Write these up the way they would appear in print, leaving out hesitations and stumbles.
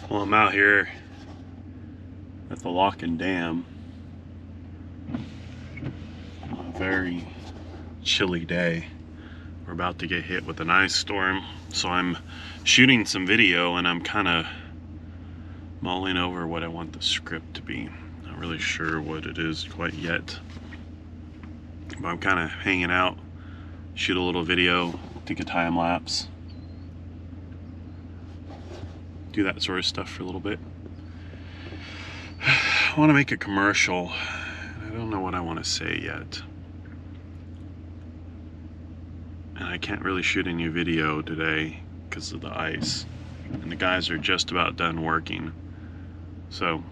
Well, I'm out here at the lock and dam on a very chilly day. We're about to get hit with an ice storm, so I'm shooting some video and I'm kind of mulling over what I want the script to be. Not really sure what it is quite yet, but I'm kind of hanging out, shoot a little video, take a time lapse, do that sort of stuff for a little bit. I want to make a commercial. I don't know what I want to say yet. And I can't really shoot any video today because of the ice. And the guys are just about done working. So,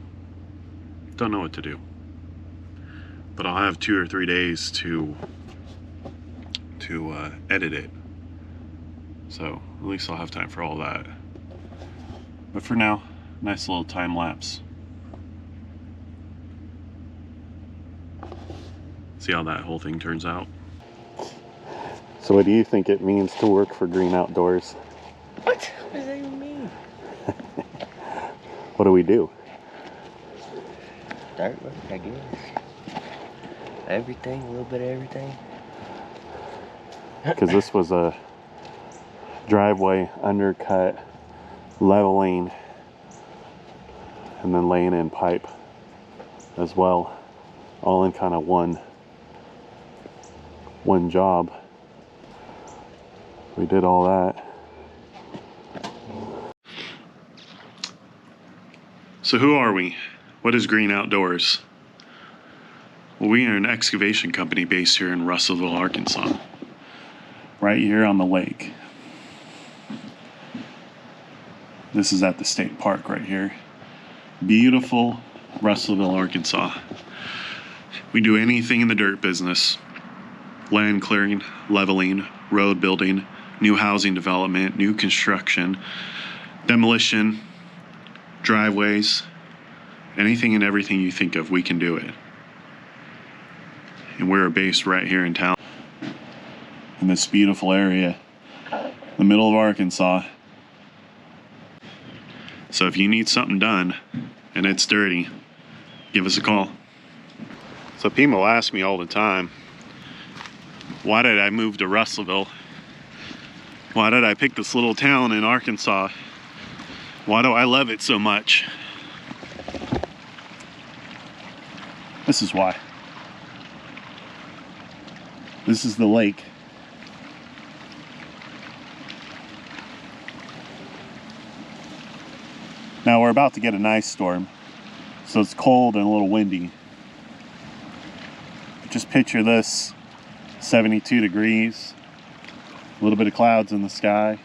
don't know what to do. But I'll have 2 or 3 days to edit it. So, at least I'll have time for all that. But for now, nice little time lapse. See how that whole thing turns out. So what do you think it means to work for Green Outdoors? What? What does that even mean? What do we do? Dirt work, I guess. Everything, a little bit of everything. Because this was a driveway undercut, leveling, and then laying in pipe as well, all in kind of one job. We did all that. So who are we? What is Green Outdoors? Well, we are an excavation company based here in Russellville, Arkansas, right here on the lake. This is at the state park right here. Beautiful Russellville, Arkansas. We do anything in the dirt business. Land clearing, leveling, road building, new housing development, new construction, demolition, driveways, anything and everything you think of, we can do it. And we're based right here in town, in this beautiful area, the middle of Arkansas. So if you need something done and it's dirty, give us a call. So people ask me all the time, why did I move to Russellville? Why did I pick this little town in Arkansas? Why do I love it so much? This is why. This is the lake. Now we're about to get an ice storm, so it's cold and a little windy. Just picture this, 72 degrees, a little bit of clouds in the sky.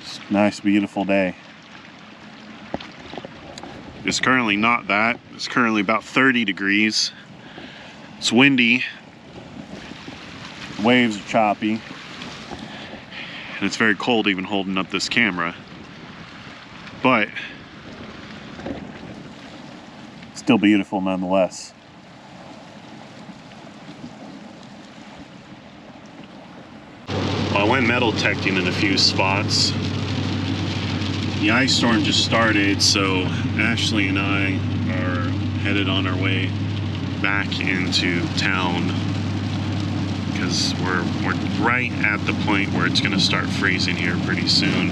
Just a nice, beautiful day. It's currently not that. It's currently about 30 degrees. It's windy. Waves are choppy. And it's very cold even holding up this camera. But still beautiful nonetheless. Well, I went metal detecting in a few spots. The ice storm just started, so Ashley and I are headed on our way back into town because we're right at the point where it's going to start freezing here pretty soon.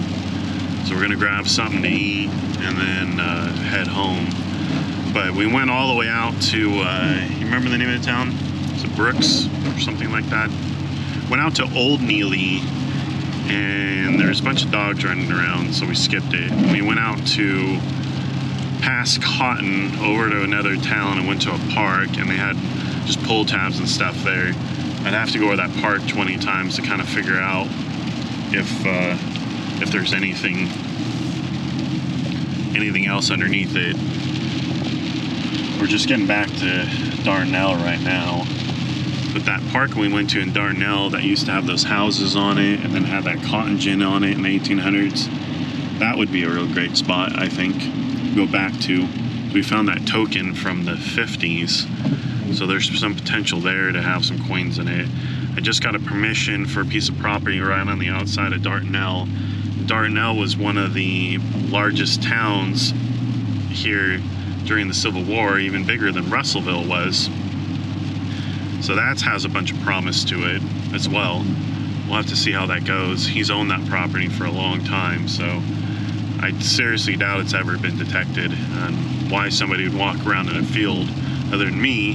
So we're going to grab something to eat and then head home. But we went all the way out to, you remember the name of the town? Is it Brooks or something like that? Went out to Old Neely, and there's a bunch of dogs running around, so we skipped it. We went out to past Cotton over to another town and went to a park, and they had just pull tabs and stuff there. I'd have to go to that park 20 times to kind of figure out if there's anything else underneath it. We're just getting back to Darnell right now. But that park we went to in Darnell that used to have those houses on it and then had that cotton gin on it in the 1800s, that would be a real great spot, I think, to go back to. We found that token from the 50s, so there's some potential there to have some coins in it. I just got a permission for a piece of property right on the outside of Darnell Dardanelle was one of the largest towns here during the Civil War, even bigger than Russellville was. So that has a bunch of promise to it as well. We'll have to see how that goes. He's owned that property for a long time, so I seriously doubt it's ever been detected. And why somebody would walk around in a field other than me,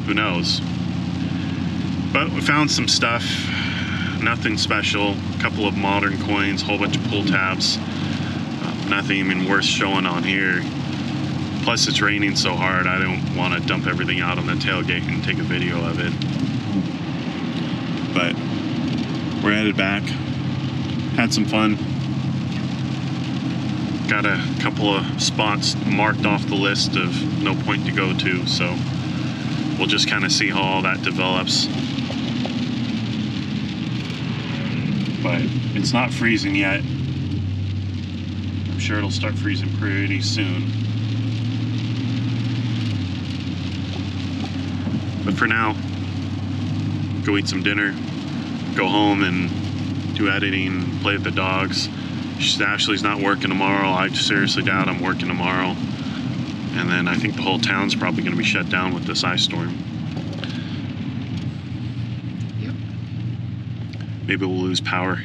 who knows. But we found some stuff, nothing special, a couple of modern coins, a whole bunch of pull tabs, nothing even worth showing on here. Plus it's raining so hard, I don't want to dump everything out on the tailgate and take a video of it. But we're headed back. Had some fun. Got a couple of spots marked off the list of no point to go to, so we'll just kind of see how all that develops. But it's not freezing yet. I'm sure it'll start freezing pretty soon. But for now, go eat some dinner, go home and do editing, play with the dogs. Ashley's not working tomorrow. I seriously doubt I'm working tomorrow. And then I think the whole town's probably going to be shut down with this ice storm. Yep. Maybe we'll lose power.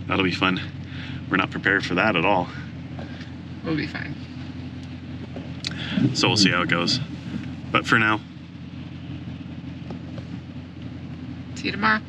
That'll be fun. We're not prepared for that at all. We'll be fine. So we'll see how it goes. But for now, See you tomorrow.